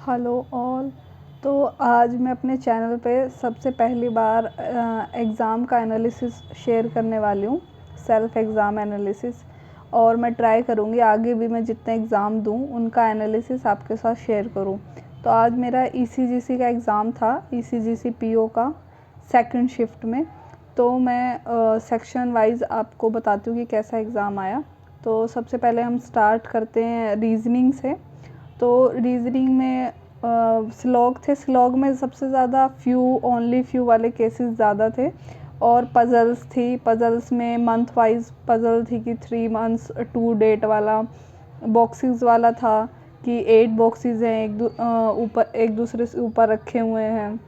Hello all. तो आज मैं अपने चैनल पे सबसे पहली बार एग्ज़ाम का एनालिसिस शेयर करने वाली हूँ, सेल्फ एग्ज़ाम एनालिसिस। और मैं ट्राई करूँगी आगे भी मैं जितने एग्ज़ाम दूँ उनका एनालिसिस आपके साथ शेयर करूँ। तो आज मेरा ईसीजीसी का एग्ज़ाम था, ईसीजीसी पीओ का सेकंड शिफ्ट में। तो मैं सेक्शन वाइज आपको बताती हूँ कि कैसा एग्ज़ाम आया। तो सबसे पहले हम स्टार्ट करते हैं रीजनिंग से। तो रीजनिंग में स्लॉग थे। स्लॉग में सबसे ज़्यादा ओनली फ्यू वाले केसेस ज़्यादा थे। और पज़ल्स थी। पज़ल्स में मंथ वाइज पज़ल थी कि 3 मंथ्स 2 डेट वाला। बॉक्सेस वाला था कि 8 बॉक्सेस हैं, एक दूसरे से ऊपर रखे हुए हैं,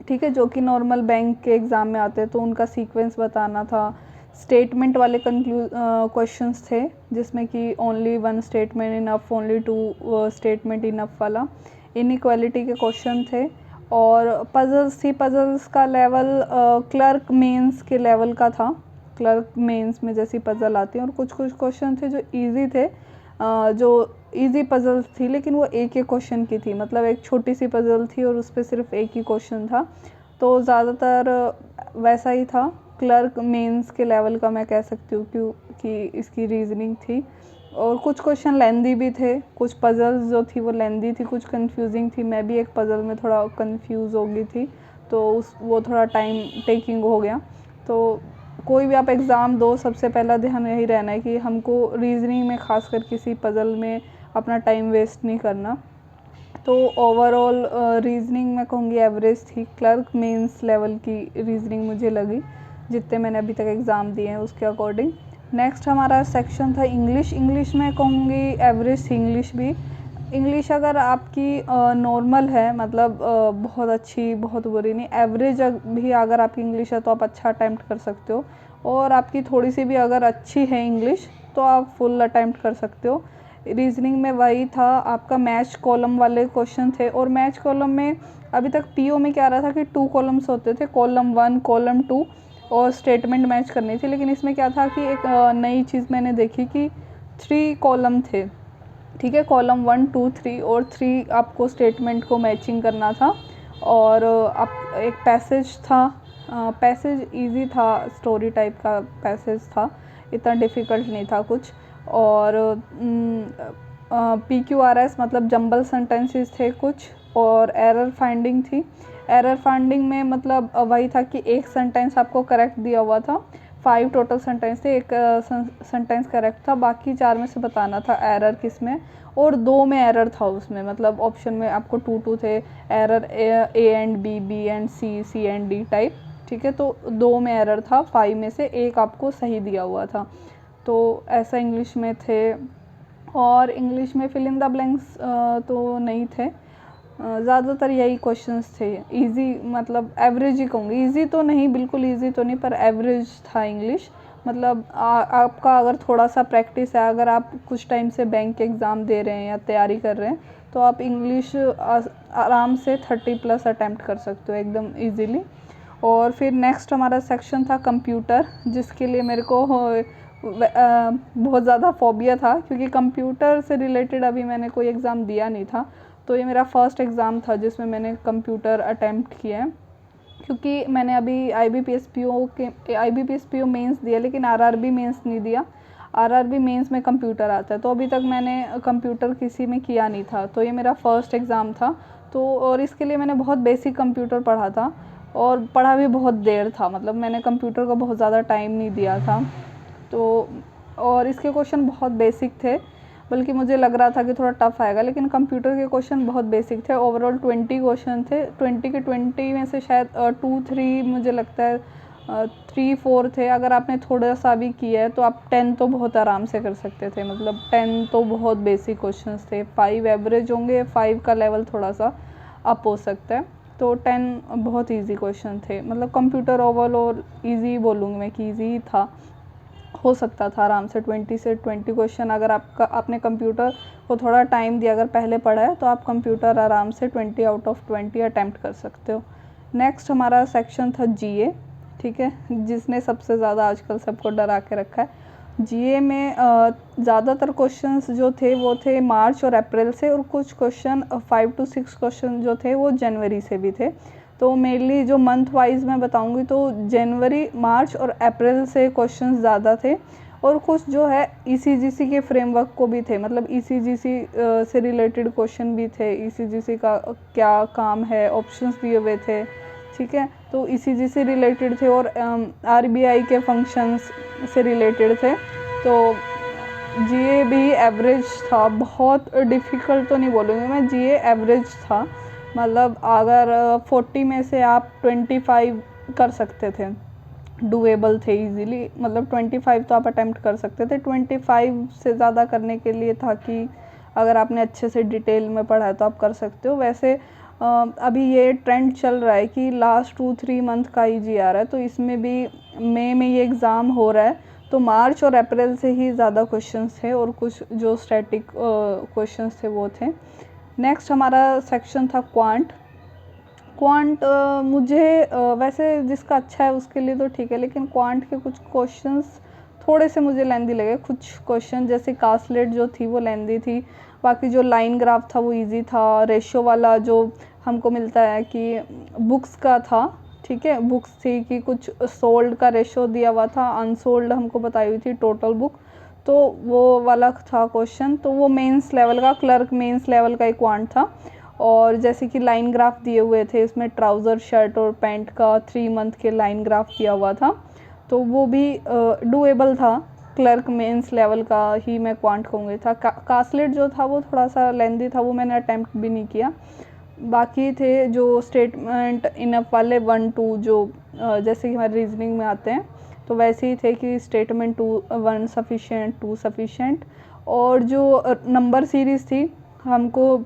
ठीक है, जो कि नॉर्मल बैंक के एग्ज़ाम में आते हैं, तो उनका सीक्वेंस बताना था। स्टेटमेंट वाले क्वेश्चंस थे जिसमें कि only 1 statement enough, only 2 statement enough वाला। इनइक्वालिटी के क्वेश्चन थे। और पज़ल्स थी। पज़ल्स का लेवल क्लर्क मेंस के लेवल का था। क्लर्क मेंस में जैसी पज़ल आती है। और कुछ क्वेश्चन थे जो ईजी थे, जो ईजी पज़ल्स थी, लेकिन वो एक ही क्वेश्चन की थी। मतलब एक छोटी सी पज़ल थी और उस पर सिर्फ एक ही क्वेश्चन था। तो ज़्यादातर वैसा ही था, क्लर्क मेंस के लेवल का मैं कह सकती हूँ क्योंकि इसकी रीजनिंग थी। और कुछ क्वेश्चन लेंदी भी थे। कुछ पज़ल्स जो थी वो लेंदी थी, कुछ कंफ्यूजिंग थी। मैं भी एक पज़ल में थोड़ा कंफ्यूज हो गई थी, तो वो थोड़ा टाइम टेकिंग हो गया। तो कोई भी आप एग्ज़ाम दो, सबसे पहला ध्यान यही रहना है कि हमको रीजनिंग में खासकर किसी पज़ल में अपना टाइम वेस्ट नहीं करना। तो ओवरऑल रीजनिंग मैं कहूँगी एवरेज थी। क्लर्क मेंस लेवल की रीजनिंग मुझे लगी, जितने मैंने अभी तक एग्ज़ाम दिए हैं उसके अकॉर्डिंग। नेक्स्ट हमारा सेक्शन था इंग्लिश। इंग्लिश में कहूँगी एवरेज थी इंग्लिश भी। इंग्लिश अगर आपकी नॉर्मल है, मतलब बहुत अच्छी बहुत बुरी नहीं, एवरेज भी अगर आपकी इंग्लिश है तो आप अच्छा अटैम्प्ट कर सकते हो। और आपकी थोड़ी सी भी अगर अच्छी है इंग्लिश तो आप फुल अटैम्प्ट कर सकते हो। रीजनिंग में वही था, आपका मैच कॉलम वाले क्वेश्चन थे। और मैच कॉलम में अभी तक पीओ में क्या रहा था कि 2 कॉलम्स होते थे, कॉलम 1 कॉलम 2, और स्टेटमेंट मैच करनी थी। लेकिन इसमें क्या था कि एक नई चीज़ मैंने देखी कि 3 कॉलम थे, ठीक है, कॉलम 1 2 3, और 3 आपको स्टेटमेंट को मैचिंग करना था। और आप एक पैसेज था। पैसेज इजी था, स्टोरी टाइप का पैसेज था, इतना डिफ़िकल्ट नहीं था कुछ। और PQRS मतलब जंबल सेंटेंसेस थे कुछ। और एरर फाइंडिंग थी। एरर फाइंडिंग में मतलब वही था कि एक सेंटेंस आपको करेक्ट दिया हुआ था। 5 टोटल सेंटेंस थे, एक सेंटेंस करेक्ट था, बाकी 4 में से बताना था एरर किस में। और 2 में एरर था उसमें, मतलब ऑप्शन में आपको 2 थे error, A and B, B and C, C and D type, ठीक है। तो 2 में एरर था, 5 में से एक आपको सही दिया हुआ था। तो ऐसा इंग्लिश में थे। और इंग्लिश में फिल इन द ब्लैंक्स तो नहीं थे, ज़्यादातर यही क्वेश्चंस थे। इजी मतलब एवरेज ही कहूँगी, इजी तो नहीं, बिल्कुल इजी तो नहीं, पर एवरेज था इंग्लिश। मतलब आपका अगर थोड़ा सा प्रैक्टिस है, अगर आप कुछ टाइम से बैंक एग्ज़ाम दे रहे हैं या तैयारी कर रहे हैं, तो आप इंग्लिश आराम से 30+ अटैम्प्ट कर सकते हो एकदम ईजीली। और फिर नेक्स्ट हमारा सेक्शन था कंप्यूटर, जिसके लिए मेरे को बहुत ज़्यादा फोबिया था, क्योंकि कंप्यूटर से रिलेटेड अभी मैंने कोई एग्ज़ाम दिया नहीं था। तो ये मेरा फर्स्ट एग्ज़ाम था जिसमें मैंने कंप्यूटर अटैम्प्ट किया है। क्योंकि मैंने अभी IBPS PO मेंस दिया, लेकिन RRB मेंस नहीं दिया। RRB मेंस में कंप्यूटर आता है, तो अभी तक मैंने कंप्यूटर किसी में किया नहीं था। तो ये मेरा फर्स्ट एग्ज़ाम था। तो और इसके लिए मैंने बहुत बेसिक कंप्यूटर पढ़ा था, और पढ़ा भी बहुत देर था, मतलब मैंने कंप्यूटर को बहुत ज़्यादा टाइम नहीं दिया था। तो और इसके क्वेश्चन बहुत बेसिक थे, बल्कि मुझे लग रहा था कि थोड़ा टफ आएगा, लेकिन कंप्यूटर के क्वेश्चन बहुत बेसिक थे। ओवरऑल 20 क्वेश्चन थे। 20 के 20 में से शायद 2-3 मुझे लगता है 3-4 थे। अगर आपने थोड़ा सा भी किया है तो आप 10 तो बहुत आराम से कर सकते थे। मतलब 10 तो बहुत बेसिक क्वेश्चंस थे। 5 एवरेज होंगे, 5 का लेवल थोड़ा सा अप हो सकता है। तो 10 बहुत ईजी क्वेश्चन थे। मतलब कंप्यूटर ओवरऑल ईजी बोलूँगी मैं कि ईजी था, हो सकता था आराम से 20 से 20 क्वेश्चन। अगर आपने कंप्यूटर को थोड़ा टाइम दिया, अगर पहले पढ़ा है, तो आप कंप्यूटर आराम से 20 आउट ऑफ 20 अटैम्प्ट कर सकते हो। नेक्स्ट हमारा सेक्शन था GA, ठीक है, जिसने सबसे ज़्यादा आजकल सबको डरा के रखा है। जीए में ज़्यादातर क्वेश्चंस जो थे वो थे मार्च और अप्रैल से, और कुछ क्वेश्चन 5 to 6 क्वेश्चन जो थे वो जनवरी से भी थे। तो मेनली जो मंथ वाइज मैं बताऊंगी तो जनवरी, मार्च और अप्रैल से क्वेश्चंस ज़्यादा थे, और कुछ जो है ईसीजीसी के फ्रेमवर्क को भी थे, मतलब ईसीजीसी से रिलेटेड क्वेश्चन भी थे, ईसीजीसी का क्या काम है, ऑप्शंस दिए हुए थे, ठीक है। तो ईसीजीसी रिलेटेड थे, और आरबीआई के फंक्शंस से रिलेटेड थे। तो जीए भी एवरेज था, बहुत डिफ़िकल्ट तो नहीं बोलूँगी मैं, जीए एवरेज था, मतलब अगर 40 में से आप 25 कर सकते थे, डूएबल थे इजीली, मतलब 25 तो आप अटेम्प्ट कर सकते थे। 25 से ज़्यादा करने के लिए था कि अगर आपने अच्छे से डिटेल में पढ़ा है तो आप कर सकते हो। वैसे अभी ये ट्रेंड चल रहा है कि लास्ट 2-3 मंथ का ईजी आ रहा है, तो इसमें भी मई में ये एग्ज़ाम हो रहा है, तो मार्च और अप्रैल से ही ज़्यादा क्वेश्चंस थे, और कुछ जो स्टैटिक क्वेश्चंस थे वो थे। नेक्स्ट हमारा सेक्शन था क्वांट। मुझे वैसे जिसका अच्छा है उसके लिए तो ठीक है, लेकिन क्वांट के कुछ क्वेश्चंस थोड़े से मुझे लेंदी लगे। कुछ क्वेश्चन जैसे कास्लेट जो थी वो लेंदी थी, बाकी जो लाइन ग्राफ था वो इजी था। रेशो वाला जो हमको मिलता है कि बुक्स का था, ठीक है, बुक्स थी कि कुछ सोल्ड का रेशो दिया हुआ था, अनसोल्ड हमको बताई हुई थी टोटल बुक, तो वो वाला था क्वेश्चन। तो वो मेंस लेवल का, क्लर्क मेंस लेवल का एक क्वांट था। और जैसे कि लाइन ग्राफ दिए हुए थे, इसमें ट्राउज़र, शर्ट और पैंट का 3 मंथ के लाइन ग्राफ दिया हुआ था, तो वो भी डूएबल था। क्लर्क मेंस लेवल का ही मैं क्वांट कहूँगी था। कास्लेट जो था वो थोड़ा सा लेंदी था, वो मैंने अटैम्प्ट भी नहीं किया। बाकी थे जो स्टेटमेंट इनफ वाले 1-2 जो जैसे कि हमारे रीजनिंग में आते हैं, तो वैसे ही थे कि स्टेटमेंट 1 सफिशिएंट, 2 सफिशिएंट। और जो नंबर सीरीज़ थी, हमको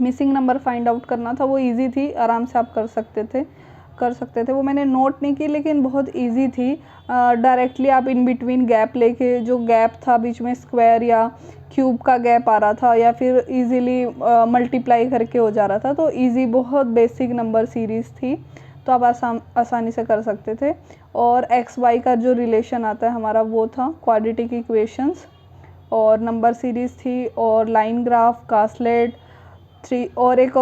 मिसिंग नंबर फाइंड आउट करना था, वो इजी थी, आराम से आप कर सकते थे। वो मैंने नोट नहीं की, लेकिन बहुत इजी थी। डायरेक्टली आप इन बिटवीन गैप लेके, जो गैप था बीच में स्क्वायर या क्यूब का गैप आ रहा था, या फिर इजीली मल्टीप्लाई करके हो जा रहा था, तो इजी, बहुत बेसिक नंबर सीरीज़ थी, तो आप आसानी से कर सकते थे। और एक्स वाई का जो रिलेशन आता है हमारा वो था, क्वाड्रेटिक इक्वेशंस, और नंबर सीरीज़ थी, और लाइन ग्राफ, कास्लेट 3, और एक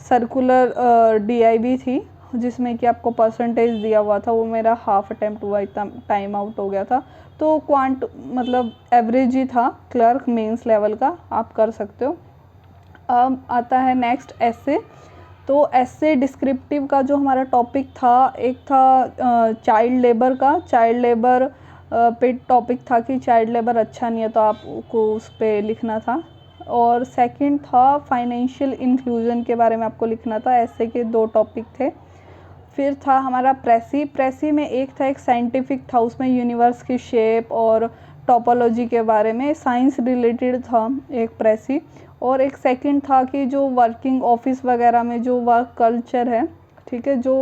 सर्कुलर डीआईबी थी जिसमें कि आपको परसेंटेज दिया हुआ था, वो मेरा हाफ अटेम्प्ट हुआ, इतना टाइम आउट हो गया था। तो क्वांट मतलब एवरेज ही था, क्लर्क मेंस लेवल का, आप कर सकते हो। अब आता है नेक्स्ट एसे। तो एसे डिस्क्रिप्टिव का जो हमारा टॉपिक था, एक था चाइल्ड लेबर का। चाइल्ड लेबर पे टॉपिक था कि चाइल्ड लेबर अच्छा नहीं है, तो आपको उस पर लिखना था। और सेकंड था फाइनेंशियल इंक्लूजन के बारे में आपको लिखना था। ऐसे के 2 टॉपिक थे। फिर था हमारा प्रेसी में एक था, एक साइंटिफिक था, उसमें यूनिवर्स की शेप और टोपोलॉजी के बारे में साइंस रिलेटेड था एक प्रेसी। और एक सेकंड था कि जो वर्किंग ऑफिस वगैरह में जो वर्क कल्चर है, ठीक है, जो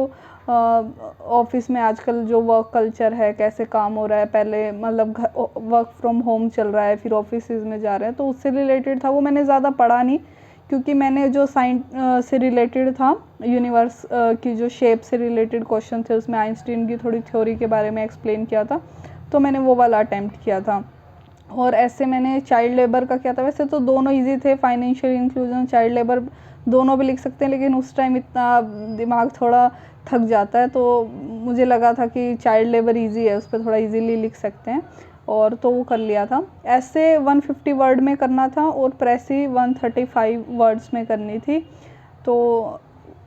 ऑफिस में आजकल जो वर्क कल्चर है, कैसे काम हो रहा है, पहले मतलब वर्क फ्रॉम होम चल रहा है, फिर ऑफिसेज में जा रहे हैं, तो उससे रिलेटेड था। वो मैंने ज़्यादा पढ़ा नहीं, क्योंकि मैंने जो साइंस से रिलेटेड था, यूनिवर्स की जो शेप से रिलेटेड क्वेश्चन थे, उसमें आइंस्टीन की थोड़ी थ्योरी के बारे में एक्सप्लेन किया था, तो मैंने वो वाला अटैम्प्ट किया था। और ऐसे मैंने चाइल्ड लेबर का किया था। वैसे तो दोनों इजी थे, फाइनेंशियल इंक्लूजन, चाइल्ड लेबर, दोनों भी लिख सकते हैं, लेकिन उस टाइम इतना दिमाग थोड़ा थक जाता है, तो मुझे लगा था कि चाइल्ड लेबर इजी है, उस पर थोड़ा इजीली लिख सकते हैं, और तो वो कर लिया था। ऐसे 150 वर्ड में करना था, और प्रेसी 135 वर्ड्स में करनी थी, तो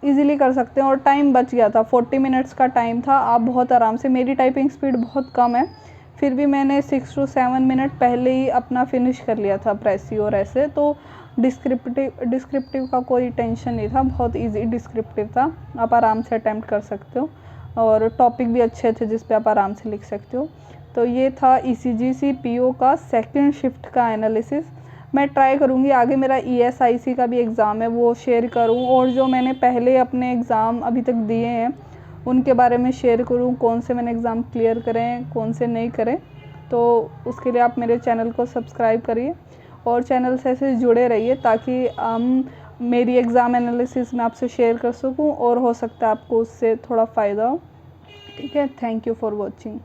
इजीली कर सकते हैं। और टाइम बच गया था, 40 मिनट्स का टाइम था, आप बहुत आराम से, मेरी टाइपिंग स्पीड बहुत कम है, फिर भी मैंने 6 to 7 मिनट पहले ही अपना फिनिश कर लिया था प्रेसी और ऐसे। तो डिस्क्रिप्टिव का कोई टेंशन नहीं था, बहुत इजी डिस्क्रिप्टिव था, आप आराम से अटैम्प्ट कर सकते हो, और टॉपिक भी अच्छे थे जिस पे आप आराम से लिख सकते हो। तो ये था ईसीजीसी पीओ का सेकंड शिफ्ट का एनालिसिस। मैं ट्राई करूँगी आगे मेरा ईएसआईसी का भी एग्ज़ाम है वो शेयर करूँ, और जो मैंने पहले अपने एग्ज़ाम अभी तक दिए हैं उनके बारे में शेयर करूँ, कौन से मैंने एग्ज़ाम क्लियर करें, कौन से नहीं करें। तो उसके लिए आप मेरे चैनल को सब्सक्राइब करिए, और चैनल से ऐसे जुड़े रहिए, ताकि मेरी एग्ज़ाम एनालिसिस मैं आपसे शेयर कर सकूँ, और हो सकता है आपको उससे थोड़ा फ़ायदा हो। ठीक है, थैंक यू फॉर वॉचिंग।